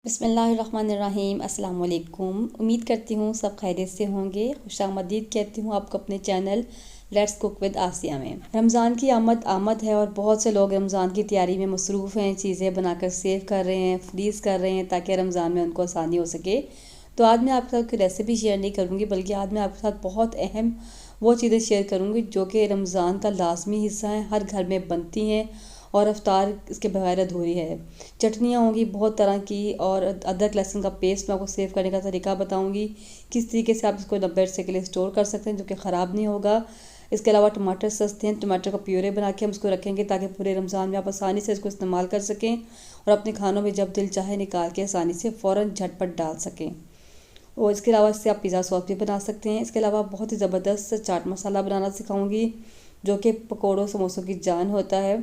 बिस्मिल्लाहिर्रहमानिर्रहीम अस्सलाम वालेकुम। उम्मीद करती हूँ सब खैरियत से होंगे। खुशामदीद कहती हूँ आपको अपने चैनल लेट्स कुक विद आसिया में। रमज़ान की आमद है और बहुत से लोग रमज़ान की तैयारी में मसरूफ़ हैं। चीज़ें बनाकर सेव कर रहे हैं, फ्रीज़ कर रहे हैं ताकि रमज़ान में उनको आसानी हो सके। तो आज मैं आपके साथ कोई रेसिपी शेयर नहीं करूँगी, बल्कि आज मैं आपके साथ बहुत अहम वो चीज़ें शेयर करूँगी जो कि रमज़ान का लाजमी हिस्सा है, हर घर में बनती हैं और अफ्तार इसके बगैर अधूरी है। चटनियाँ होंगी बहुत तरह की और अदरक लहसुन का पेस्ट मैं आपको सेव करने का तरीका बताऊंगी, किस तरीके से आप इसको 90 से के लिए स्टोर कर सकते हैं जो कि ख़राब नहीं होगा। इसके अलावा टमाटर सस्ते हैं, टमाटर का प्यूरे बना के हम इसको रखेंगे ताकि पूरे रमज़ान में आप आसानी से इसको इस्तेमाल कर सकें और अपने खानों में जब दिल चाहे निकाल के आसानी से फ़ौरन झटपट डाल सकें। और इसके अलावा इससे आप पिज़्ज़ा सॉस भी बना सकते हैं। इसके अलावा बहुत ही ज़बरदस्त चाट मसाला बनाना सिखाऊंगी जो कि पकौड़ों समोसों की जान होता है।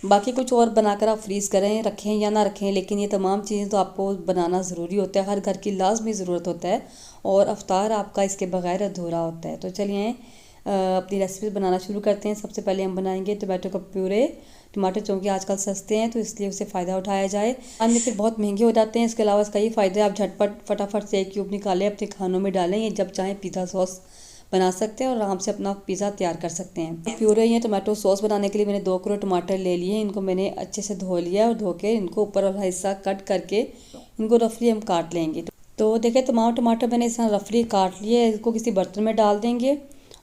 बाकी कुछ और बनाकर आप फ्रीज़ करें, रखें या ना रखें, लेकिन ये तमाम चीज़ें तो आपको बनाना ज़रूरी होता है, हर घर की लाजमी ज़रूरत होता है और अफ्तार आपका इसके बगैर अधूरा होता है। तो चलिए अपनी रेसिपी बनाना शुरू करते हैं। सबसे पहले हम बनाएंगे टमाटो का प्यूरे। टमाटर चूँकि आजकल सस्ते हैं तो इसलिए उससे फ़ायदा उठाया जाए, अन्य फिर बहुत महंगे हो जाते हैं। इसके अलावा इसका ये फ़ायदा है, आप झटपट फटाफट से एक क्यूब निकालें, अपने खानों में डालें, ये जब चाहें पिज़्ज़ा सॉस बना सकते हैं और आराम से अपना पिज़्ज़ा तैयार कर सकते हैं। प्यूरे या टमाटो सॉस बनाने के लिए मैंने 2 किलो टमाटर ले लिए हैं। इनको मैंने अच्छे से धो लिया और धो के इनको ऊपर वाला हिस्सा कट करके इनको रफली हम काट लेंगे। तो देखिए तमाम टमाटर मैंने इस तरह रफली काट लिए। इसको किसी बर्तन में डाल देंगे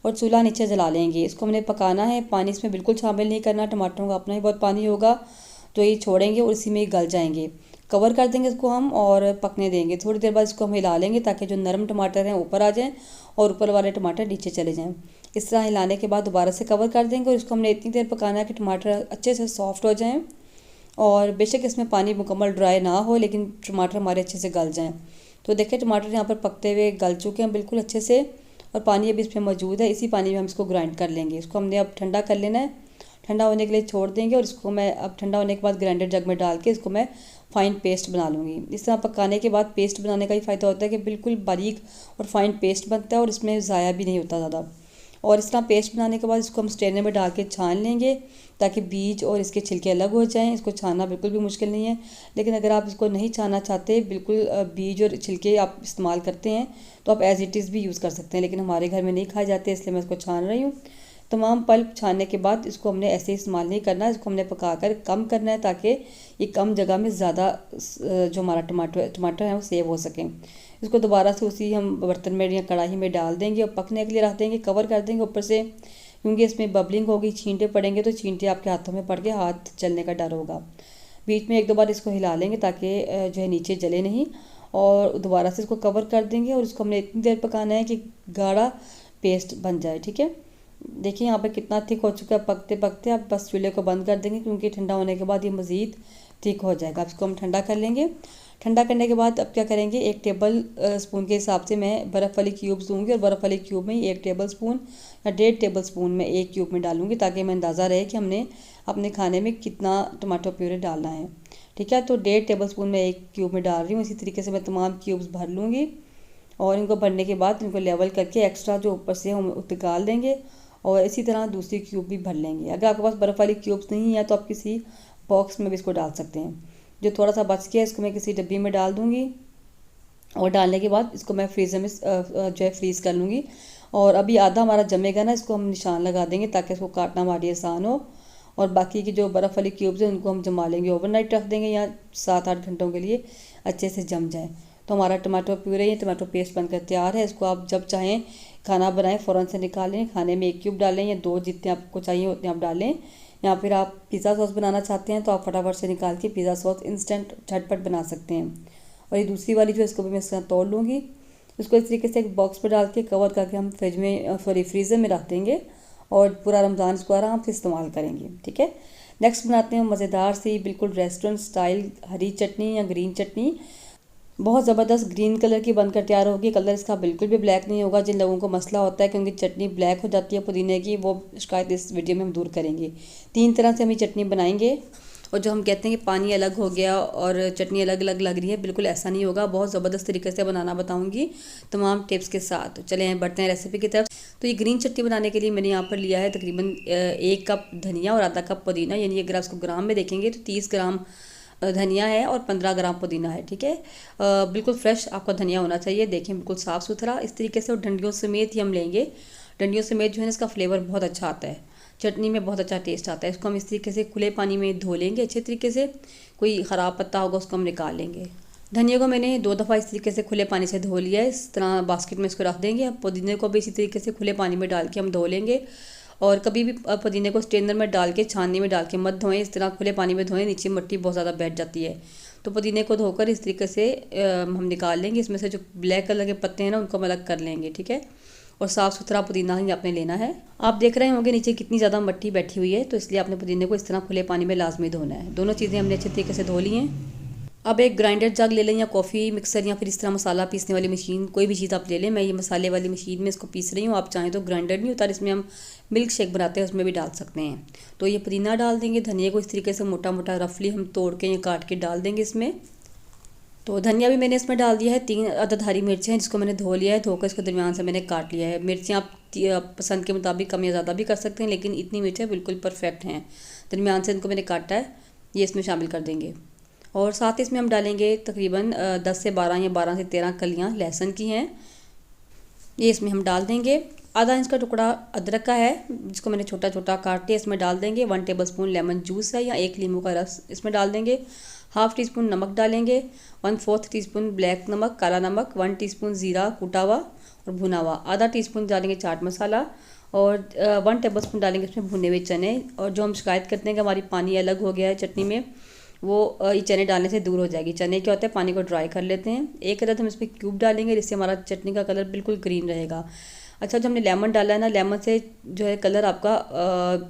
और चूल्हा नीचे जला लेंगे। इसको हमने पकाना है, पानी इसमें बिल्कुल शामिल नहीं करना। टमाटरों का अपना ही बहुत पानी होगा तो ये छोड़ेंगे और इसी में ही गल जाएंगे। कवर कर देंगे इसको हम और पकने देंगे। थोड़ी देर बाद इसको हम हिला लेंगे ताकि जो नरम टमाटर हैं ऊपर आ जाएं और ऊपर वाले टमाटर नीचे चले जाएं। इस तरह हिलाने के बाद दोबारा से कवर कर देंगे और इसको हमने इतनी देर पकाना है कि टमाटर अच्छे से सॉफ्ट हो जाएं और बेशक इसमें पानी मुकम्मल ड्राई ना हो, लेकिन टमाटर हमारे अच्छे से गल जाएँ। तो देखिए टमाटर यहाँ पर पकते हुए गल चुके हैं बिल्कुल अच्छे से और पानी अभी इसमें मौजूद है। इसी पानी में हम इसको ग्राइंड कर लेंगे। इसको हमने अब ठंडा कर लेना है, ठंडा होने के लिए छोड़ देंगे और इसको मैं अब ठंडा होने के बाद ग्राइंडर जग में डाल के इसको मैं फ़ाइन पेस्ट बना लूँगी। इस तरह पकाने के बाद पेस्ट बनाने का ही फ़ायदा होता है कि बिल्कुल बारीक और फ़ाइन पेस्ट बनता है और इसमें ज़ाया भी नहीं होता ज़्यादा। और इस तरह पेस्ट बनाने के बाद इसको हम स्ट्रेनर में डाल के छान लेंगे ताकि बीज और इसके छिलके अलग हो जाएं। इसको छानना बिल्कुल भी मुश्किल नहीं है, लेकिन अगर आप इसको नहीं छानना चाहते, बिल्कुल बीज और छिलके आप इस्तेमाल करते हैं तो आप एज़ इट इज़ भी यूज़ कर सकते हैं, लेकिन हमारे घर में नहीं खाए जाते इसलिए मैं इसको छान रही हूँ। तमाम पल्प छानने के बाद इसको हमने ऐसे इस्तेमाल नहीं करना, इसको हमने पकाकर कम करना है ताकि ये कम जगह में ज़्यादा जो हमारा टमाटर है वो सेव हो सकें। इसको दोबारा से उसी हम बर्तन में या कढ़ाई में डाल देंगे और पकने के लिए रख देंगे, कवर कर देंगे ऊपर से, क्योंकि इसमें बबलिंग होगी, छींटे पड़ेंगे तो छींटे आपके हाथों में पड़ के हाथ जलने का डर होगा। बीच में 1-2 बार इसको हिला लेंगे ताकि जो है नीचे जले नहीं, और दोबारा से इसको कवर कर देंगे और इसको हमने इतनी देर पकाना है कि गाढ़ा पेस्ट बन जाए। ठीक है, देखिए यहाँ पे कितना थिक हो चुका है। पकते पकते आप बस चूल्हे को बंद कर देंगे क्योंकि ठंडा होने के बाद ये मज़ीद थिक हो जाएगा। अब इसको हम ठंडा कर लेंगे। ठंडा करने के बाद अब क्या करेंगे, 1 टेबल स्पून के हिसाब से मैं बर्फ़ वाली क्यूब्स दूँगी और बर्फ़ वाली क्यूब में 1 टेबल स्पून या 1.5 टेबल स्पून में 1 क्यूब में डालूँगी ताकि हमें अंदाज़ा रहे कि हमने अपने खाने में कितना टमाटो प्यूरे डालना है। ठीक है, तो 1.5 टेबल स्पून में 1 क्यूब में डाल रही हूँ। इसी तरीके से मैं तमाम क्यूब्स भर लूँगी और इनको भरने के बाद इनको लेवल करके एक्स्ट्रा जो ऊपर से हम निकाल देंगे और इसी तरह दूसरी क्यूब भी भर लेंगे। अगर आपके पास बर्फ़ वाली क्यूब्स नहीं है तो आप किसी बॉक्स में भी इसको डाल सकते हैं। जो थोड़ा सा बच गया इसको मैं किसी डब्बी में डाल दूँगी और डालने के बाद इसको मैं फ्रीज़र में जो है फ्रीज़ कर लूँगी। और अभी आधा हमारा जमेगा ना, इसको हम निशान लगा देंगे ताकि इसको काटना हमारी आसान हो। और बाकी की जो बर्फ़ वाली क्यूब्स हैं उनको हम जमा लेंगे, ओवरनाइट रख देंगे या 7-8 घंटों के लिए अच्छे से जम जाए। तो हमारा टमाटो प्यूरे या टमाटो पेस्ट बनकर तैयार है। इसको आप जब चाहें खाना बनाएं फ़ौरन से निकालें, खाने में 1 क्यूब डालें या 2 जितने आपको चाहिए उतने आप डालें, या फिर आप पिज़्ज़ा सॉस बनाना चाहते हैं तो आप फटाफट से निकाल के पिज़्ज़ा सॉस इंस्टेंट झटपट बना सकते हैं। और ये दूसरी वाली जो इसको भी मैं इस तरह तोड़ लूँगी। इसको इस तरीके से एक बॉक्स में डाल के कवर करके हम फ्रिज में फ्रीज़र में रख देंगे और पूरा रमज़ान इसको आराम से इस्तेमाल करेंगे। ठीक है, नेक्स्ट बनाते हैं मज़ेदार सी बिल्कुल रेस्टोरेंट स्टाइल हरी चटनी या ग्रीन चटनी। बहुत ज़बरदस्त ग्रीन कलर की बनकर तैयार होगी। कलर इसका बिल्कुल भी ब्लैक नहीं होगा। जिन लोगों को मसला होता है क्योंकि चटनी ब्लैक हो जाती है पुदीने की, वो शिकायत इस वीडियो में हम दूर करेंगे। 3 तरह से हम ये चटनी बनाएंगे और जो हम कहते हैं कि पानी अलग हो गया और चटनी अलग अलग लग रही है, बिल्कुल ऐसा नहीं होगा। बहुत ज़बरदस्त तरीके से बनाना बताऊँगी तमाम टिप्स के साथ। चले बढ़ते हैं रेसिपी की तरफ। तो ये ग्रीन चटनी बनाने के लिए मैंने यहाँ पर लिया है तकरीबन 1 कप धनिया और आधा कप पुदीना, यानी अगर आप इसको ग्राम में देखेंगे तो 30 ग्राम धनिया है और 15 ग्राम पुदीना है। ठीक है, बिल्कुल फ्रेश आपका धनिया होना चाहिए। देखें बिल्कुल साफ़ सुथरा इस तरीके से, और डंडियों समेत ही हम लेंगे। डंडियों समेत जो है ना इसका फ्लेवर बहुत अच्छा आता है, चटनी में बहुत अच्छा टेस्ट आता है। इसको हम इस तरीके से खुले पानी में धो लेंगे अच्छे तरीके से। कोई ख़राब पत्ता होगा उसको हम निकाल लेंगे। धनिया को मैंने 2 दफ़ा इस तरीके से खुले पानी से धो लिया है। इस तरह बास्केट में इसको रख देंगे। अब पुदीने को भी इसी तरीके से खुले पानी में डाल के हम धो लेंगे। और कभी भी पुदीने को स्ट्रेनर में डाल के, छाननी में डाल के मत धोएं। इस तरह खुले पानी में धोएं, नीचे मिट्टी बहुत ज़्यादा बैठ जाती है। तो पुदीने को धोकर इस तरीके से हम निकाल लेंगे। इसमें से जो ब्लैक कलर के पत्ते हैं ना उनको हम अलग कर लेंगे। ठीक है, और साफ़ सुथरा पुदीना ही आपने लेना है। आप देख रहे होंगे नीचे कितनी ज़्यादा मिट्टी बैठी हुई है, तो इसलिए आपने पुदीने को इस तरह खुले पानी में लाजमी धोना है। दोनों चीज़ें हमने अच्छे तरीके से धो ली हैं। अब एक ग्राइंडर जग ले लें, या कॉफ़ी मिक्सर, या फिर इस तरह मसाला पीसने वाली मशीन, कोई भी चीज़ आप ले लें। मैं ये मसाले वाली मशीन में इसको पीस रही हूँ। आप चाहें तो ग्राइंडर नहीं होता जिसमें हम मिल्क शेक बनाते हैं, उसमें भी डाल सकते हैं। तो ये पुदीना डाल देंगे। धनिया को इस तरीके से मोटा मोटा रफली हम तोड़ के या काट के डाल देंगे इसमें। तो धनिया भी मैंने इसमें डाल दिया है। 3 अदद हरी मिर्चें हैं जिसको मैंने धो लिया है। धोकर इसको दरमियान से मैंने काट लिया है। मिर्चें आप पसंद के मुताबिक कम या ज़्यादा भी कर सकते हैं, लेकिन इतनी मिर्चें बिल्कुल परफेक्ट हैं। दरमियान से इनको मैंने काटा है, ये इसमें शामिल कर देंगे। और साथ ही इसमें हम डालेंगे तकरीबन 10 से 12 या 12 से 13 कलियां लहसुन की हैं, ये इसमें हम डाल देंगे। आधा इंच का टुकड़ा अदरक का है जिसको मैंने छोटा छोटा काट के इसमें डाल देंगे। 1 टेबलस्पून लेमन जूस है या 1 नींबू का रस इसमें डाल देंगे। हाफ़ टी स्पून नमक डालेंगे। 1/4 टीस्पून ब्लैक नमक, काला नमक, 1 टीस्पून ज़ीरा कूटा हुआ और भुना हुआ, आधा टीस्पून डालेंगे चाट मसाला, और 1 टेबलस्पून डालेंगे इसमें भुने हुए चने। और जो हम शिकायत करते हैं कि हमारी पानी अलग हो गया है चटनी में, वो ये चने डालने से दूर हो जाएगी। चने क्या होता है, पानी को ड्राई कर लेते हैं। 1 अदद हम इसमें क्यूब डालेंगे जिससे हमारा चटनी का कलर बिल्कुल ग्रीन रहेगा। अच्छा, जो हमने लेमन डाला है ना, लेमन से जो है कलर आपका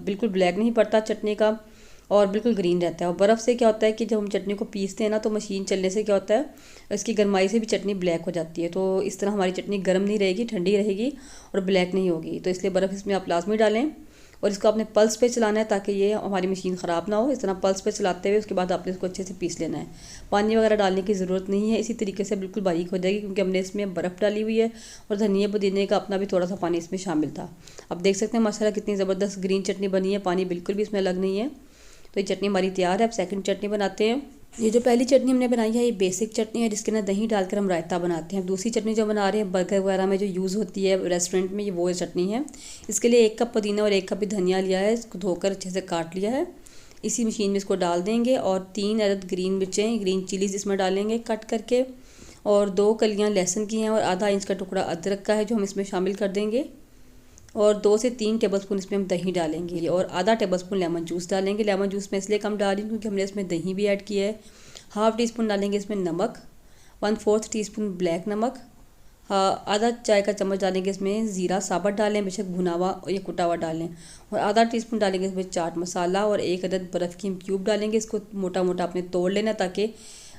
बिल्कुल ब्लैक नहीं पड़ता चटनी का, और बिल्कुल ग्रीन रहता है। और बर्फ़ से क्या होता है कि जब हम चटनी को पीसते हैं ना, तो मशीन चलने से क्या होता है, इसकी गर्माई से भी चटनी ब्लैक हो जाती है। तो इस तरह हमारी चटनी गर्म नहीं रहेगी, ठंडी रहेगी और ब्लैक नहीं होगी। तो इसलिए बर्फ़ इसमें आप लाजमी डालें। और इसको आपने पल्स पे चलाना है ताकि ये हमारी मशीन ख़राब ना हो। इस तरह पल्स पे चलाते हुए उसके बाद आपने इसको अच्छे से पीस लेना है। पानी वगैरह डालने की ज़रूरत नहीं है, इसी तरीके से बिल्कुल बारीक हो जाएगी, क्योंकि हमने इसमें बर्फ़ डाली हुई है और धनिया पुदीने का अपना भी थोड़ा सा पानी इसमें शामिल था। अब देख सकते हैं माशाल्लाह कितनी ज़बरदस्त ग्रीन चटनी बनी है, पानी बिल्कुल भी इसमें अलग नहीं है। तो ये चटनी हमारी तैयार है। अब सेकंड चटनी बनाते हैं। ये जो पहली चटनी हमने बनाई है ये बेसिक चटनी है, जिसके अंदर दही डालकर हम रायता बनाते हैं। दूसरी चटनी जो बना रहे हैं बर्गर वगैरह में जो यूज़ होती है रेस्टोरेंट में, ये वो चटनी है। इसके लिए 1 कप पुदीना और 1 कप भी धनिया लिया है, इसको धोकर अच्छे से काट लिया है। इसी मशीन में इसको डाल देंगे। और 3 अदद ग्रीन मिर्चें, ग्रीन चिलीज़ इसमें डालेंगे कट करके, और 2 कलियाँ लहसुन की हैं, और आधा इंच का टुकड़ा अदरक का है जो हम इसमें शामिल कर देंगे। और 2 से 3 टेबलस्पून इसमें हम दही डालेंगे, और आधा टेबलस्पून लेमन जूस डालेंगे। लेमन जूस मैं इसलिए कम डाल रही हूँ क्योंकि हमने इसमें दही भी ऐड किया है। हाफ़ टी स्पून डालेंगे इसमें नमक, 1/4 टीस्पून ब्लैक नमक, आधा चाय का चम्मच डालेंगे इसमें ज़ीरा साबुत डालें, बेशक भुना हुआ या कुटा हुआ डालें, और आधा टीस्पून डालेंगे इसमें चाट मसाला, और 1 अदद बर्फ़ की हम क्यूब डालेंगे। इसको मोटा मोटा आपने तोड़ लेना ताकि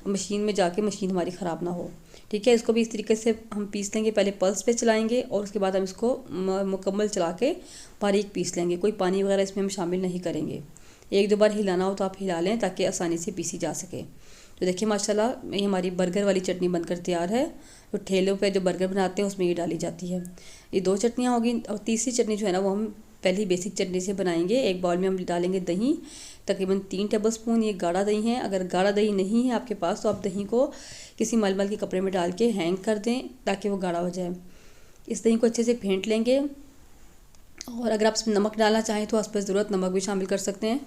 मशीन में जाके मशीन हमारी ख़राब ना हो। ठीक है, इसको भी इस तरीके से हम पीस लेंगे। पहले पल्स पे चलाएंगे और उसके बाद हम इसको मुकम्मल चला के बारीक पीस लेंगे। कोई पानी वगैरह इसमें हम शामिल नहीं करेंगे। 1-2 बार हिलाना हो तो आप हिला लें ताकि आसानी से पीसी जा सके। तो देखिए माशाल्लाह ये हमारी बर्गर वाली चटनी बनकर तैयार है। तो ठेलों पे जो बर्गर बनाते हैं उसमें ये डाली जाती है। ये 2 चटनियाँ होगी। और तीसरी चटनी जो है ना वो हम पहली बेसिक चटनी से बनाएंगे। एक बाउल में हम डालेंगे दही, तकरीबन 3 टेबलस्पून। ये गाढ़ा दही है। अगर गाढ़ा दही नहीं है आपके पास तो आप दही को किसी मलमल के कपड़े में डाल के हैंग कर दें ताकि वो गाढ़ा हो जाए। इस दही को अच्छे से फेंट लेंगे, और अगर आप इसमें नमक डालना चाहें तो आस पास ज़रूरत नमक भी शामिल कर सकते हैं।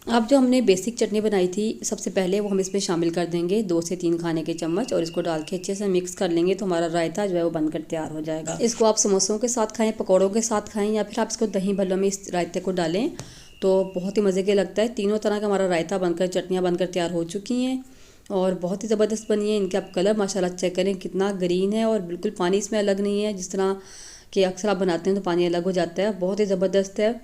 अब जो हमने बेसिक चटनी बनाई थी सबसे पहले वो हम इसमें शामिल कर देंगे 2 से 3 खाने के चम्मच, और इसको डाल के अच्छे से मिक्स कर लेंगे तो हमारा रायता जो है वो बनकर तैयार हो जाएगा। इसको आप समोसों के साथ खाएं, पकौड़ों के साथ खाएं, या फिर आप इसको दही भल्लों में इस रायते को डालें तो बहुत ही मज़े के लगता है। तीनों तरह का हमारा रायता बनकर, चटनियाँ बनकर तैयार हो चुकी हैं और बहुत ही ज़बरदस्त बनी है। इनके आप कलर माशाल्लाह चेक करें कितना ग्रीन है, और बिल्कुल पानी इसमें अलग नहीं है। जिस तरह कि अक्सर आप बनाते हैं तो पानी अलग हो जाता है, बहुत ही ज़बरदस्त है।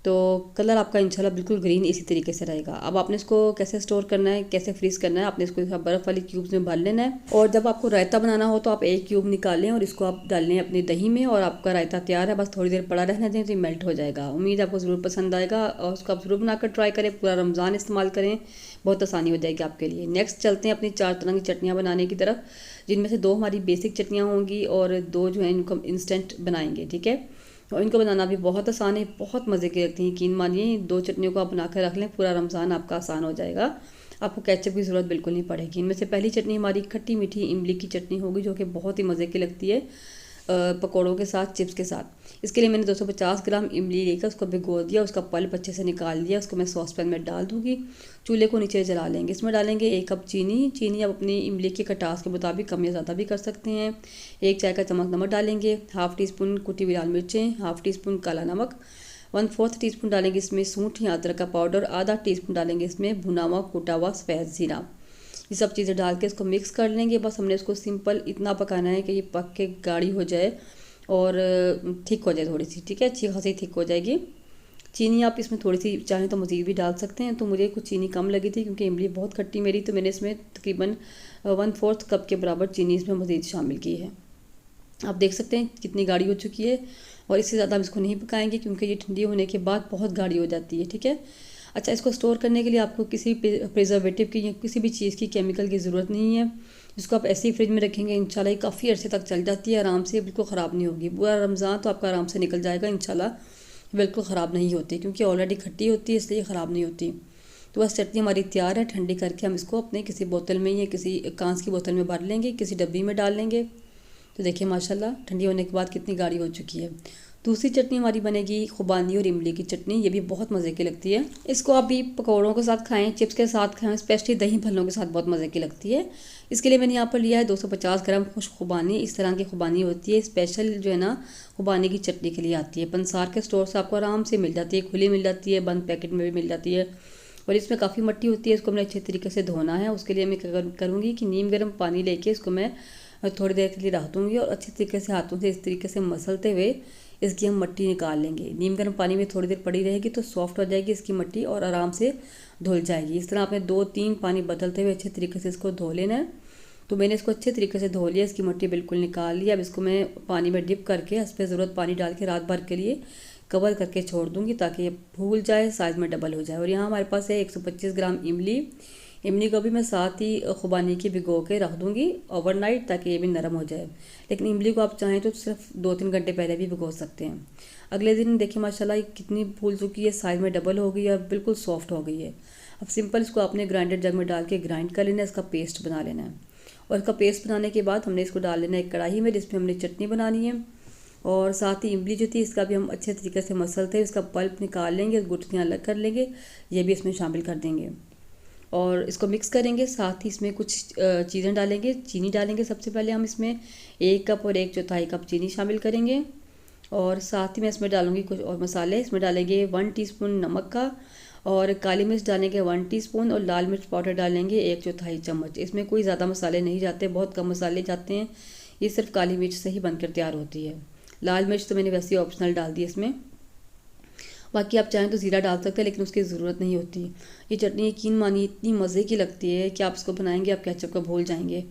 तो कलर आपका इंशाल्लाह बिल्कुल ग्रीन इसी तरीके से रहेगा। अब आपने इसको कैसे स्टोर करना है, कैसे फ्रीज़ करना है, आपने इसको बर्फ़ वाली क्यूब्स में भर लेना है। और जब आपको रायता बनाना हो तो आप एक क्यूब निकालें और इसको आप डाल लें अपनी दही में, और आपका रायता तैयार है। बस थोड़ी देर पड़ा रहने दें तो ये मेल्ट हो जाएगा। उम्मीद आपको ज़रूर पसंद आएगा, और उसको आप ज़रूर बनाकर ट्राई करें। पूरा रमज़ान इस्तेमाल करें, बहुत आसानी हो जाएगी आपके लिए। नेक्स्ट चलते हैं अपनी 4 तरह की चटनियाँ बनाने की तरफ, जिनमें से 2 हमारी बेसिक चटनियाँ होंगी और 2 जो है इनको हम इंस्टेंट बनाएंगे। ठीक है, और इनको बनाना भी बहुत आसान है, बहुत मज़े की लगती हैं। यकीन मानिए 2 चटनियों को आप बना कर रख लें, पूरा रमज़ान आपका आसान हो जाएगा। आपको केचप की ज़रूरत बिल्कुल नहीं पड़ेगी। इनमें से पहली चटनी हमारी खट्टी मीठी इमली की चटनी होगी, जो कि बहुत ही मज़े की लगती है पकौड़ों के साथ, चिप्स के साथ। इसके लिए मैंने 250 ग्राम इमली लेकर उसको भिगो दिया, उसका पल्प अच्छे से निकाल दिया। उसको मैं सॉस पैन में डाल दूँगी, चूल्हे को नीचे जला लेंगे। इसमें डालेंगे 1 कप चीनी। चीनी आप अपनी इमली की खटास के मुताबिक कम या ज़्यादा भी कर सकते हैं। 1 चाय का चम्मच नमक डालेंगे, हाफ़ टी स्पून कुटी हुई लाल मिर्चें, हाफ़ टी स्पून काला नमक, 1/4 टीस्पून डालेंगे इसमें सूंठ या अदरक का पाउडर, आधा टीस्पून डालेंगे इसमें भुना हुआ कूटा हुआ सफ़ेद ज़ीरा। ये सब चीज़ें डाल के इसको मिक्स कर लेंगे। बस हमने इसको सिंपल इतना पकाना है कि ये पक के गाढ़ी हो जाए और थिक हो जाए थोड़ी सी, ठीक है, अच्छी खासी थिक हो जाएगी। चीनी आप इसमें थोड़ी सी चाहें तो मज़ीद भी डाल सकते हैं। तो मुझे कुछ चीनी कम लगी थी क्योंकि इमली बहुत खट्टी मेरी, तो मैंने इसमें तकरीबन 1/4 कप के बराबर चीनी इसमें मज़ीद शामिल की है। आप देख सकते हैं कितनी गाढ़ी हो चुकी है, और इससे ज़्यादा हम इसको नहीं पकाएंगे क्योंकि ये ठंडी होने के बाद बहुत गाढ़ी हो जाती है, ठीक है। अच्छा, इसको स्टोर करने के लिए आपको किसी प्रिजर्वेटिव की या किसी भी चीज़ की केमिकल की ज़रूरत नहीं है। इसको आप ऐसे ही फ्रिज में रखेंगे, इंशाल्लाह ये काफ़ी अर्से तक चल जाती है आराम से, बिल्कुल ख़राब नहीं होगी। पूरा रमज़ान तो आपका आराम से निकल जाएगा इंशाल्लाह, बिल्कुल ख़राब नहीं होती क्योंकि ऑलरेडी खट्टी होती है, इसलिए ख़राब नहीं होती। तो बस चटनी हमारी तैयार है। ठंडी करके हम इसको अपने किसी बोतल में या किसी कांच की बोतल में भर लेंगे, किसी डब्बी में डाल लेंगे। तो देखिए माशाल्लाह ठंडी होने के बाद कितनी गाढ़ी हो चुकी है। दूसरी चटनी हमारी बनेगी खुबानी और इमली की चटनी। ये भी बहुत मज़े की लगती है। इसको आप भी पकौड़ों के साथ खाएं, चिप्स के साथ खाएं, स्पेशली दही भल्लों के साथ बहुत मज़े की लगती है। इसके लिए मैंने यहाँ पर लिया है 250 ग्राम खुश खुबानी। इस तरह की खुबानी होती है, स्पेशल जो है ना खुबानी की चटनी के लिए आती है। पंसार के स्टोर से आपको आराम से मिल जाती है, खुली मिल जाती है, बंद पैकेट में भी मिल जाती है। और इसमें काफ़ी मट्टी होती है, इसको हमने अच्छे तरीके से धोना है। उसके लिए मैं करूँगी कि नीम गर्म पानी लेके इसको मैं थोड़ी देर के लिए रख दूँगी और अच्छे तरीके से हाथों से इस तरीके से मसलते हुए इसकी हम मट्टी निकाल लेंगे। नीम गर्म पानी में थोड़ी देर पड़ी रहेगी तो सॉफ्ट हो जाएगी इसकी मट्टी और आराम से धुल जाएगी। इस तरह आपने 2-3 पानी बदलते हुए अच्छे तरीके से इसको धो लेना है। तो मैंने इसको अच्छे तरीके से धो लिया, इसकी मट्टी बिल्कुल निकाल ली। अब इसको मैं पानी में डिप करके इस पर ज़रूरत पानी डाल के रात भर के लिए कवर करके छोड़ दूँगी ताकि ये फूल जाए, साइज़ में डबल हो जाए। और यहाँ हमारे पास है 125 ग्राम इमली को भी मैं साथ ही खुबानी की भिगो के रख दूँगी ओवरनाइट ताकि ये भी नरम हो जाए। लेकिन इमली को आप चाहें तो सिर्फ 2-3 घंटे पहले भी भिगो सकते हैं। अगले दिन देखिए माशाल्लाह कितनी फूल चुकी है, साइज़ में डबल हो गई है और बिल्कुल सॉफ्ट हो गई है। अब सिंपल इसको आपने ग्राइंडर जग में डाल के ग्राइंड कर लेना है, इसका पेस्ट बना लेना है। और इसका पेस्ट बनाने के बाद हमने इसको डाल लेना है एक कढ़ाई में जिसमें हमने चटनी बनानी है। और साथ ही इमली जो थी इसका भी हम अच्छे तरीके से मसलते हैं, इसका पल्प निकाल लेंगे, गुठलियाँ अलग कर लेंगे, ये भी इसमें शामिल कर देंगे और इसको मिक्स करेंगे। साथ ही इसमें कुछ चीज़ें डालेंगे। चीनी डालेंगे सबसे पहले हम इसमें 1 कप और 1/4 कप चीनी शामिल करेंगे। और साथ ही मैं इसमें डालूँगी कुछ और मसाले। इसमें डालेंगे 1 टीस्पून नमक का, और काली मिर्च डालेंगे 1 टीस्पून, और लाल मिर्च पाउडर डालेंगे 1/4 चम्मच। इसमें कोई ज़्यादा मसाले नहीं जाते, बहुत कम मसाले जाते हैं। ये सिर्फ काली मिर्च से ही बनकर तैयार होती है। लाल मिर्च तो मैंने वैसे ही ऑप्शनल डाल दी इसमें, बाकी आप चाहें तो ज़ीरा डाल सकते हैं लेकिन उसकी ज़रूरत नहीं होती। ये चटनी यकीन मानिए इतनी मज़े की लगती है कि आप इसको बनाएंगे आप केचप को भूल जाएंगे।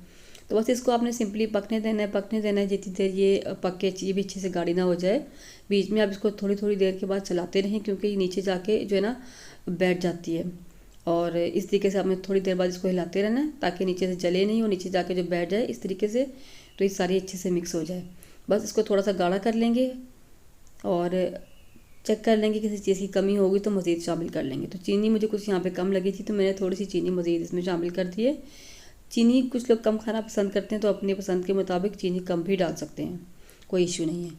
तो बस इसको आपने सिंपली पकने देना है जितनी देर ये पक के ये भी अच्छे से गाढ़ी ना हो जाए। बीच में आप इसको थोड़ी थोड़ी देर के बाद चलाते रहें क्योंकि ये नीचे जाके जो है ना बैठ जाती है। और इस तरीके से आपने थोड़ी देर बाद इसको हिलाते रहना है ताकि नीचे से जले नहीं और नीचे जाके जो बैठ जाए इस तरीके से, तो ये सारी अच्छे से मिक्स हो जाए। बस इसको थोड़ा सा गाढ़ा कर लेंगे और चेक कर लेंगे किसी चीज़ की कमी होगी तो मज़ीद शामिल कर लेंगे। तो चीनी मुझे कुछ यहाँ पे कम लगी थी तो मैंने थोड़ी सी चीनी मज़ीद इसमें शामिल कर दी है। चीनी कुछ लोग कम खाना पसंद करते हैं तो अपनी पसंद के मुताबिक चीनी कम भी डाल सकते हैं, कोई इशू नहीं है।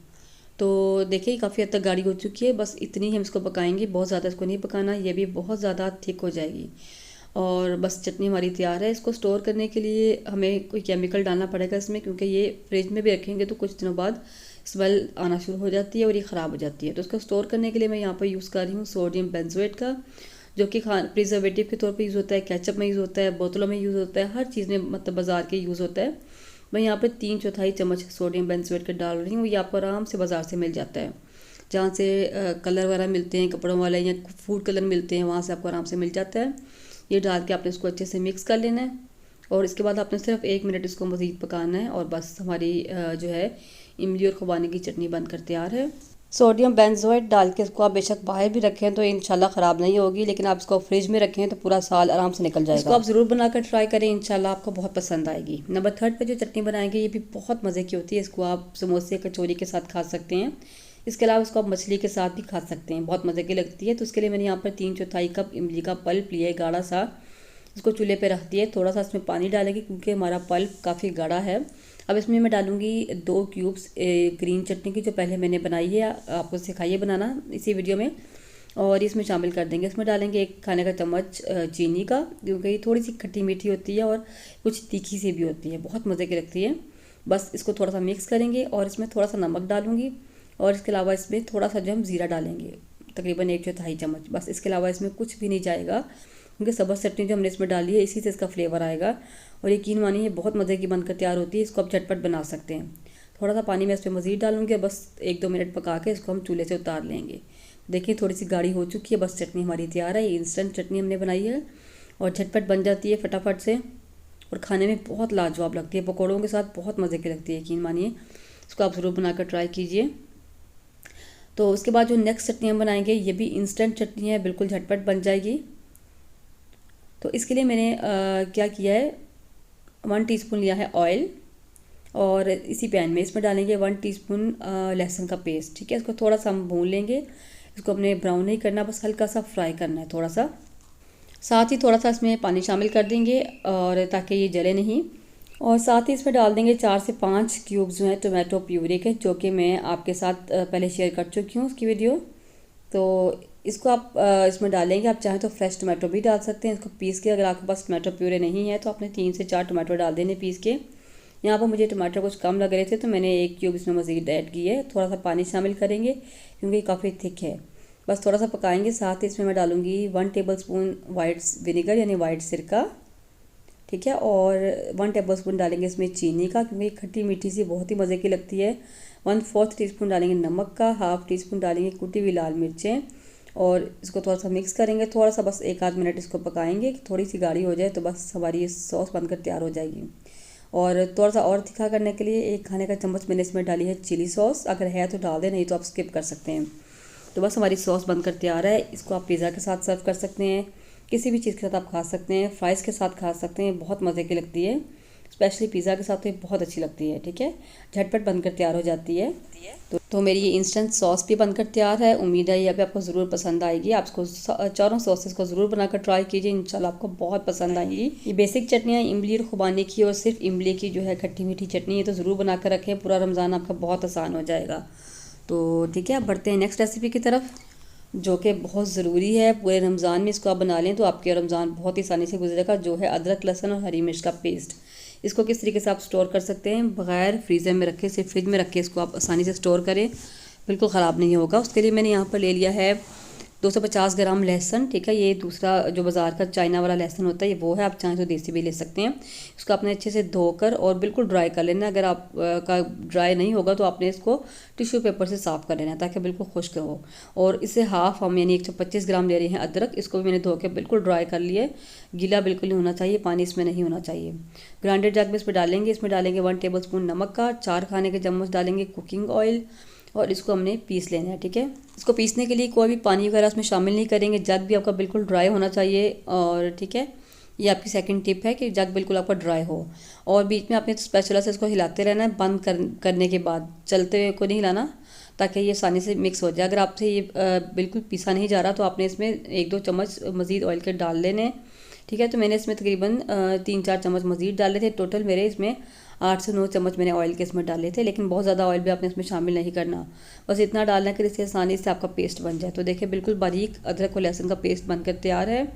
तो देखिए काफ़ी हद तक गाढ़ी हो चुकी है, बस इतनी ही हम इसको पकाएंगे, बहुत ज़्यादा इसको नहीं पकाना, ये भी बहुत ज़्यादा थिक हो जाएगी। और बस चटनी हमारी तैयार है। इसको स्टोर करने के लिए हमें कोई केमिकल डालना पड़ेगा इसमें क्योंकि ये फ्रिज में भी रखेंगे तो कुछ दिनों बाद स्मेल आना शुरू हो जाती है और ये ख़राब हो जाती है। तो इसको स्टोर करने के लिए मैं यहाँ पर यूज़ कर रही हूँ सोडियम बेंजोएट का, जो कि प्रिजर्वेटिव के तौर पे यूज़ होता है, केचप में यूज़ होता है, बोतलों में यूज़ होता है, हर चीज़ में मतलब बाज़ार के यूज़ होता है। मैं यहाँ पे 3/4 चम्मच सोडियम बेंजोएट का डाल रही हूँ। ये आपको आराम से बाज़ार से मिल जाता है, जहाँ से कलर वगैरह मिलते हैं कपड़ों वाले या फूड कलर मिलते हैं, वहाँ से आपको आराम से मिल जाता है। ये डाल के आपने इसको अच्छे से मिक्स कर लेना है और इसके बाद आपने सिर्फ 1 मिनट इसको मज़ीद पकाना है और बस हमारी जो है इमली और खुबानी की चटनी बनकर तैयार है। सोडियम बेंजोएट डाल के इसको आप बेशक बाहर भी रखें तो इंशाल्लाह ख़राब नहीं होगी, लेकिन आप इसको फ्रिज में रखें तो पूरा साल आराम से निकल जाएगा। इसको आप ज़रूर बनाकर ट्राई करें, इंशाल्लाह आपको बहुत पसंद आएगी। नंबर 3 पे जो चटनी बनाएंगे ये भी बहुत मज़े की होती है। इसको आप समोसे कचौरी के साथ खा सकते हैं, इसके अलावा इसको आप मछली के साथ भी खा सकते हैं, बहुत मज़े की लगती है। तो उसके लिए मैंने यहाँ पर 3/4 कप इमली का पल्प लिया है गाढ़ा सा, इसको चूल्हे पे रख दिए। थोड़ा सा इसमें पानी डालेंगे क्योंकि हमारा पल्प काफ़ी गाढ़ा है। अब इसमें मैं डालूँगी 2 क्यूब्स ग्रीन चटनी की, जो पहले मैंने बनाई है, आपको सिखाई है बनाना इसी वीडियो में, और इसमें शामिल कर देंगे। इसमें डालेंगे 1 खाने का चम्मच चीनी का, क्योंकि ये थोड़ी सी खट्टी मीठी होती है और कुछ तीखी सी भी होती है, बहुत मज़े की लगती है। बस इसको थोड़ा सा मिक्स करेंगे और इसमें थोड़ा सा नमक डालूँगी, और इसके अलावा इसमें थोड़ा सा जो हम ज़ीरा डालेंगे, तकरीबन 1/4 चम्मच। बस इसके अलावा इसमें कुछ भी नहीं जाएगा, क्योंकि सब्ज़ चटनी जो हमने इसमें डाली है इसी से इसका फ्लेवर आएगा। और यकीन मानिए ये बहुत मज़े की बनकर तैयार होती है। इसको आप झटपट बना सकते हैं। थोड़ा सा पानी मैं इस पर मज़ीद डालूंगी, बस 1-2 मिनट पका के इसको हम चूल्हे से उतार लेंगे। देखिए थोड़ी सी गाढ़ी हो चुकी है, बस चटनी हमारी तैयार है। ये इंस्टेंट चटनी हमने बनाई है और झटपट बन जाती है फटाफट से, और खाने में बहुत लाजवाब लगती है। पकौड़ों के साथ बहुत मज़े की लगती है, यकीन मानिए। इसको आप ज़रूर बनाकर ट्राई कीजिए। तो उसके बाद जो नेक्स्ट चटनी हम बनाएंगे, ये भी इंस्टेंट चटनी है, बिल्कुल झटपट बन जाएगी। तो इसके लिए मैंने क्या किया है, 1 टीस्पून लिया है ऑयल, और इसी पैन में इसमें डालेंगे 1 टीस्पून लहसुन का पेस्ट। ठीक है, इसको थोड़ा सा हम भून लेंगे। इसको हमने ब्राउन नहीं करना, बस हल्का सा फ्राई करना है थोड़ा सा। साथ ही थोड़ा सा इसमें पानी शामिल कर देंगे, और ताकि ये जले नहीं। और साथ ही इसमें डाल देंगे 4 से 5 क्यूब्स जो है टोमेटो प्यूरी के, जो कि मैं आपके साथ पहले शेयर कर चुकी हूँ उसकी वीडियो। तो इसको आप इसमें डालेंगे। आप चाहें तो फ्रेश टोमेटो भी डाल सकते हैं इसको पीस के। अगर आपके पास टोमेटो प्यूरे नहीं है तो आपने 3 से 4 टोमेटो डाल देने पीस के। यहाँ पर मुझे टमाटर कुछ कम लग रहे थे, तो मैंने 1 क्यूब इसमें मज़ीद ऐड की है। थोड़ा सा पानी शामिल करेंगे क्योंकि काफ़ी थिक है। बस थोड़ा सा पकाएंगे। साथ ही इसमें मैं डालूँगी 1 टेबलस्पून वाइट विनेगर यानी वाइट सिरका। ठीक है, और 1 टेबलस्पून डालेंगे इसमें चीनी का, क्योंकि खट्टी मीठी सी बहुत ही मज़े की लगती है। 1/4 टीस्पून डालेंगे नमक का, 1/2 टीस्पून डालेंगे कुटी हुई लाल मिर्चें, और इसको थोड़ा सा मिक्स करेंगे। थोड़ा सा बस 1-8 मिनट इसको पकाएंगे कि थोड़ी सी गाढ़ी हो जाए, तो बस हमारी ये सॉस बनकर तैयार हो जाएगी। और थोड़ा सा और तीखा करने के लिए 1 खाने का चम्मच मैंने इसमें डाली है चिली सॉस। अगर है तो डाल दें, नहीं तो आप स्किप कर सकते हैं। तो बस हमारी सॉस बनकर तैयार है। इसको आप पिज़्ज़ा के साथ सर्व कर सकते हैं, किसी भी चीज़ के साथ आप खा सकते हैं, फ्राइज़ के साथ खा सकते हैं। बहुत मज़े की लगती है, स्पेशली पिज़्ज़ा के साथ तो ये बहुत अच्छी लगती है। ठीक है, झटपट बनकर तैयार हो जाती है। तो मेरी ये इंस्टेंट सॉस भी बनकर तैयार है। उम्मीद है ये भी आपको ज़रूर पसंद आएगी। आप इसको चारों सॉसेस को ज़रूर बनाकर ट्राई कीजिए, इंशाल्लाह आपको बहुत पसंद आएगी। ये बेसिक चटनियाँ इमली और खुबानी की, और सिर्फ इमली की जो है खट्टी मीठी चटनी, ये तो ज़रूर बनाकर रखें। पूरा रमज़ान आपका बहुत आसान हो जाएगा। तो ठीक है, अब बढ़ते हैं नेक्स्ट रेसिपी की तरफ, जो कि बहुत ज़रूरी है। पूरे रमज़ान में इसको आप बना लें तो आपके रमज़ान बहुत ही आसानी से गुजरेगा। जो है अदरक, लहसुन और हरी मिर्च का पेस्ट। इसको किस तरीके से आप स्टोर कर सकते हैं, बग़ैर फ्रीज़र में रखे, सिर्फ फ्रिज में रख के इसको आप आसानी से स्टोर करें, बिल्कुल ख़राब नहीं होगा। उसके लिए मैंने यहाँ पर ले लिया है 250 ग्राम लहसुन। ठीक है, ये दूसरा जो बाज़ार का चाइना वाला लहसुन होता है ये वो है, आप चाहें तो देसी भी ले सकते हैं। इसको आपने अच्छे से धोकर और बिल्कुल ड्राई कर लेना। अगर आप का ड्राई नहीं होगा तो आपने इसको टिश्यू पेपर से साफ़ कर लेना है, ताकि बिल्कुल खुश्क हो। और इसे हाफ हम यानी 125 ग्राम ले रहे हैं अदरक। इसको भी मैंने धो के बिल्कुल ड्राई कर लिए। गीला बिल्कुल नहीं होना चाहिए, पानी इसमें नहीं होना चाहिए। ग्राइंडेड जग में इसमें डालेंगे। इसमें डालेंगे 1 टेबलस्पून नमक का, 4 खाने के चम्मच डालेंगे कुकिंग ऑयल, और इसको हमने पीस लेना है। ठीक है, इसको पीसने के लिए कोई भी पानी वगैरह उसमें शामिल नहीं करेंगे। जग भी आपका बिल्कुल ड्राई होना चाहिए। और ठीक है, ये आपकी सेकंड टिप है कि जग बिल्कुल आपका ड्राई हो। और बीच में आपने स्पैचुला से इसको हिलाते रहना है, बंद करने के बाद चलते हुए को नहीं हिलाना, ताकि ये आसानी से मिक्स हो जाए। अगर आपसे ये बिल्कुल पीसा नहीं जा रहा तो आपने इसमें 1-2 चम्मच मज़ीद ऑयल के डाल लेने। ठीक है, तो मैंने इसमें तकरीबन 3-4 चम्मच मज़ीद डाले थे। टोटल मेरे इसमें 8 से 9 चम्मच मैंने ऑयल के इसमें डाले थे, लेकिन बहुत ज़्यादा ऑयल भी आपने इसमें शामिल नहीं करना। बस इतना डालना कि इससे आसानी से आपका पेस्ट बन जाए। तो देखिए बिल्कुल बारीक अदरक और लहसुन का पेस्ट बनकर तैयार है।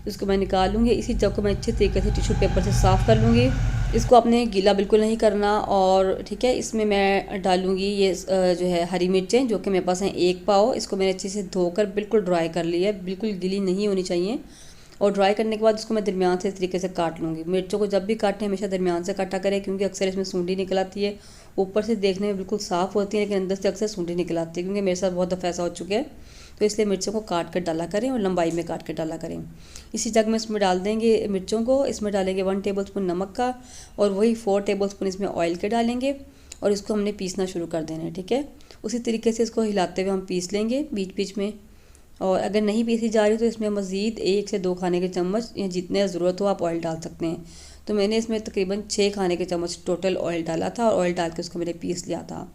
इसको मैं निकाल लूँगी। इसी जग को मैं अच्छे तरीके से टिश्यू पेपर से साफ़ कर लूँगी। इसको आपने गीला बिल्कुल नहीं करना। और ठीक है, इसमें मैं डालूँगी ये जो है हरी मिर्चें, जो कि मेरे पास हैं 1 पाव। इसको मैंने अच्छे से धोकर बिल्कुल ड्राई कर लिया है, बिल्कुल गीली नहीं होनी चाहिए। और ड्राई करने के बाद इसको मैं दरमियान से इस तरीके से काट लूँगी। मिर्चों को जब भी काटें हमेशा दरमियान से काटा करें, क्योंकि अक्सर इसमें सूंडी निकल आती है। ऊपर से देखने में बिल्कुल साफ़ होती है, लेकिन अंदर से अक्सर सूंडी निकल आती है, क्योंकि मेरे साथ बहुत दफ़ा ऐसा हो चुका है। तो इसलिए मिर्चों को काट कर डाला करें और लंबाई में काट कर डाला करें। इसी जग में इसमें डाल देंगे मिर्चों को। इसमें डालेंगे 1 टेबलस्पून नमक का, और वही 4 टेबलस्पून इसमें ऑयल के डालेंगे, और इसको हमने पीसना शुरू कर देना है। ठीक है, उसी तरीके से इसको हिलाते हुए हम पीस लेंगे बीच बीच में। और अगर नहीं पीसी जा रही तो इसमें मज़ीद 1 से 2 खाने के चम्मच या जितने ज़रूरत हो आप ऑयल डाल सकते हैं। तो मैंने इसमें तकरीबन 6 खाने के चम्मच टोटल ऑयल डाला था, और ऑयल डाल के उसको मैंने पीस लिया था।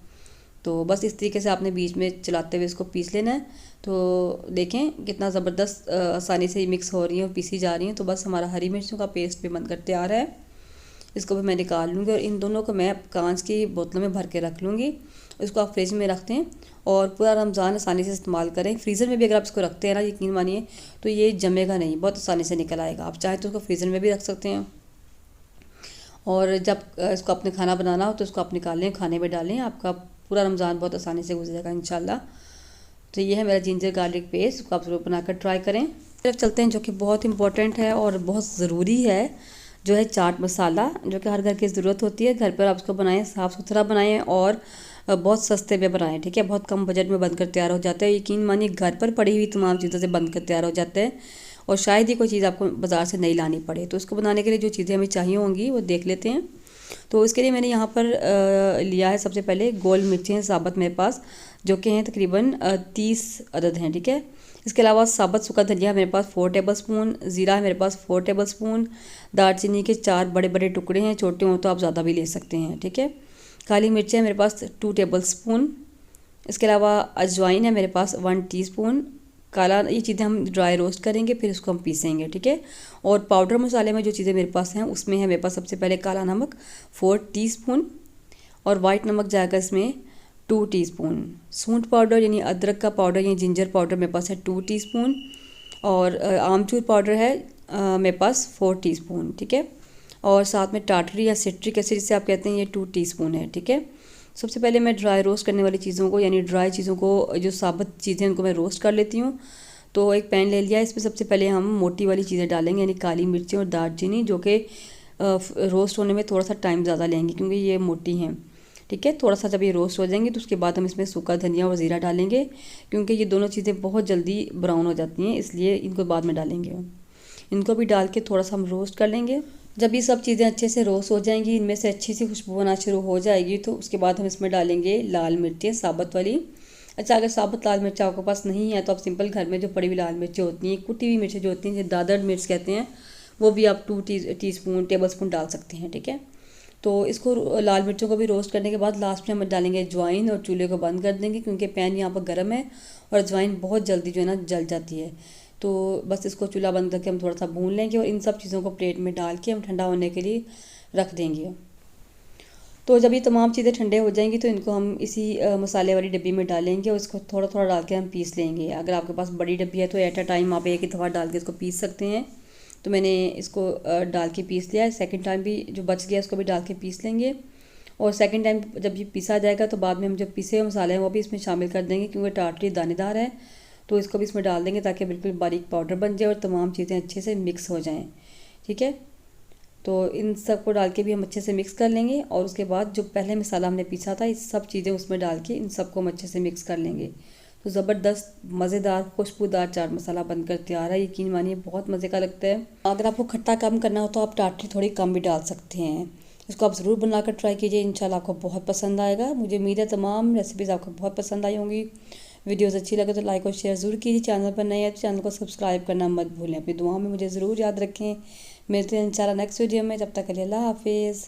तो बस इस तरीके से आपने बीच में चलाते हुए इसको पीस लेना है। तो देखें कितना ज़बरदस्त आसानी से मिक्स हो रही है और पीसी जा रही हैं। तो बस हमारा हरी मिर्चों का पेस्ट भी बनकर तैयार है। इसको भी मैं निकाल लूँगी और इन दोनों को मैं कांच की बोतलों में भर के रख लूँगी। इसको आप फ्रिज में रखते हैं और पूरा रमज़ान आसानी से इस्तेमाल करें। फ्रीज़र में भी अगर आप इसको रखते हैं ना, यकीन मानिए तो ये जमेगा नहीं, बहुत आसानी से निकल आएगा। आप चाहें तो उसको फ्रीज़र में भी रख सकते हैं और जब इसको अपने खाना बनाना हो तो इसको आप निकालें, खाने में डालें, आपका पूरा रमज़ान बहुत आसानी से गुजरेगा इंशाल्लाह। तो ये है मेरा जिंजर गार्लिक पेस्ट, इसको आप ज़रूर बनाकर ट्राई करें। फिर चलते हैं जो कि बहुत इंपॉर्टेंट है और बहुत ज़रूरी है, जो है चाट मसाला, जो कि हर घर की ज़रूरत होती है। घर पर आप उसको बनाएं, साफ़ सुथरा बनाएं और बहुत सस्ते में बनाएं, ठीक है। बहुत कम बजट में बनकर तैयार हो जाता है। यकीन मानिए घर पर पड़ी हुई तमाम चीज़ों से बनकर तैयार हो जाता है और शायद ही कोई चीज़ आपको बाज़ार से नहीं लानी पड़े। तो इसको बनाने के लिए जो चीज़ें हमें चाहिए होंगी वो देख लेते हैं। तो इसके लिए मैंने यहाँ पर लिया है सबसे पहले गोल मिर्चें साबुत मेरे पास, जो कि हैं तकरीबन 30 अदद हैं, ठीक है। इसके अलावा साबुत सूखा धनिया मेरे पास 4 टेबलस्पून, ज़ीरा है मेरे पास 4 टेबलस्पून, दालचीनी के 4 बड़े बड़े टुकड़े हैं, छोटे हों तो आप ज़्यादा भी ले सकते हैं, ठीक है। काली मिर्चें मेरे पास 2 टेबलस्पून। इसके अलावा अजवाइन है मेरे पास 1 टीस्पून। काला, ये चीज़ें हम ड्राई रोस्ट करेंगे फिर इसको हम पीसेंगे, ठीक है। और पाउडर मसाले में जो चीज़ें मेरे पास हैं उसमें है मेरे पास सबसे पहले काला नमक 4 टीस्पून और वाइट नमक जाएगा इसमें 2 टीस्पून। सूंठ पाउडर यानी अदरक का पाउडर यानी जिंजर पाउडर मेरे पास है 2 टीस्पून और आमचूर पाउडर है मेरे पास 4 टीस्पून, ठीक है। और साथ में टाटरी या सिट्रिक एसिड जिसे आप कहते हैं ये 2 टीस्पून है, ठीक है। सबसे पहले मैं ड्राई रोस्ट करने वाली चीज़ों को यानी ड्राई चीज़ों को, जो साबुत चीज़ें उनको मैं रोस्ट कर लेती हूँ। तो एक पैन ले लिया, इसमें सबसे पहले हम मोटी वाली चीज़ें डालेंगे यानी काली मिर्चें और दालचीनी, जो कि रोस्ट होने में थोड़ा सा टाइम ज़्यादा लेंगी क्योंकि ये मोटी हैं, ठीक है। थोड़ा सा जब ये रोस्ट हो जाएंगी तो उसके बाद हम इसमें सूखा धनिया और ज़ीरा डालेंगे क्योंकि ये दोनों चीज़ें बहुत जल्दी ब्राउन हो जाती हैं, इसलिए इनको बाद में डालेंगे। इनको भी डाल के थोड़ा सा हम रोस्ट कर लेंगे। जब ये सब चीज़ें अच्छे से रोस्ट हो जाएंगी, इनमें से अच्छी सी खुशबू आना शुरू हो जाएगी, तो उसके बाद हम इसमें डालेंगे लाल मिर्चें साबुत वाली। अच्छा, अगर साबुत लाल मिर्च आपके पास नहीं है तो आप सिंपल घर में जो पड़ी हुई लाल मिर्चें होती हैं, कुटी हुई मिर्चें जो होती हैं, जिसे दादर मिर्च कहते हैं, वो भी आप 2 टीस्पून टेबलस्पून डाल सकते हैं, ठीक है। तो इसको लाल मिर्चों को भी रोस्ट करने के बाद लास्ट में हम डालेंगे अजवाइन और चूल्हे को बंद कर देंगे क्योंकि पैन यहाँ पर गर्म है और अजवाइन बहुत जल्दी जो है ना जल जाती है। तो बस इसको चूल्हा बंद करके हम थोड़ा सा भून लेंगे और इन सब चीज़ों को प्लेट में डाल के हम ठंडा होने के लिए रख देंगे। तो जब ये तमाम चीज़ें ठंडे हो जाएंगी तो इनको हम इसी मसाले वाली डब्बी में डालेंगे और इसको थोड़ा थोड़ा डाल के हम पीस लेंगे। अगर आपके पास बड़ी डब्बी है तो एट अ टाइम आप एक ही दफ़ा डाल के इसको पीस सकते हैं। तो मैंने इसको डाल के पीस लिया है। सेकंड टाइम भी जो बच गया उसको भी डाल के पीस लेंगे और सेकंड टाइम जब ये पीसा जाएगा तो बाद में हम जो पिसे हुए मसाले हैं वो भी इसमें शामिल कर देंगे क्योंकि टाटरी दानेदार है। तो इसको भी इसमें डाल देंगे ताकि बिल्कुल बारीक पाउडर बन जाए और तमाम चीज़ें अच्छे से मिक्स हो जाएँ, ठीक है। तो इन सब को डाल के भी हम अच्छे से मिक्स कर लेंगे और उसके बाद जो पहले मसाला हमने पीसा था इस सब चीज़ें उसमें डाल के इन सबको हम अच्छे से मिक्स कर लेंगे। तो ज़बरदस्त मज़ेदार खुशबूदार चाट मसाला बनकर तैयार है। यकीन मानिए बहुत मज़े का लगता है। अगर आपको खट्टा कम करना हो तो आप टाटरी थोड़ी कम भी डाल सकते हैं। इसको आप ज़रूर बनाकर ट्राई कीजिए, इंशाल्लाह आपको बहुत पसंद आएगा। मुझे उम्मीद है तमाम रेसिपीज़ आपको बहुत पसंद आई होंगी। वीडियोस अच्छी लगे तो लाइक और शेयर ज़रूर कीजिए। चैनल पर नए हैं तो चैनल को सब्सक्राइब करना मत भूलें। अपनी दुआओं में मुझे ज़रूर याद रखें। मिलते हैं इंशाल्लाह नेक्स्ट वीडियो में। जब तक के लिए अल्लाह हाफिज़।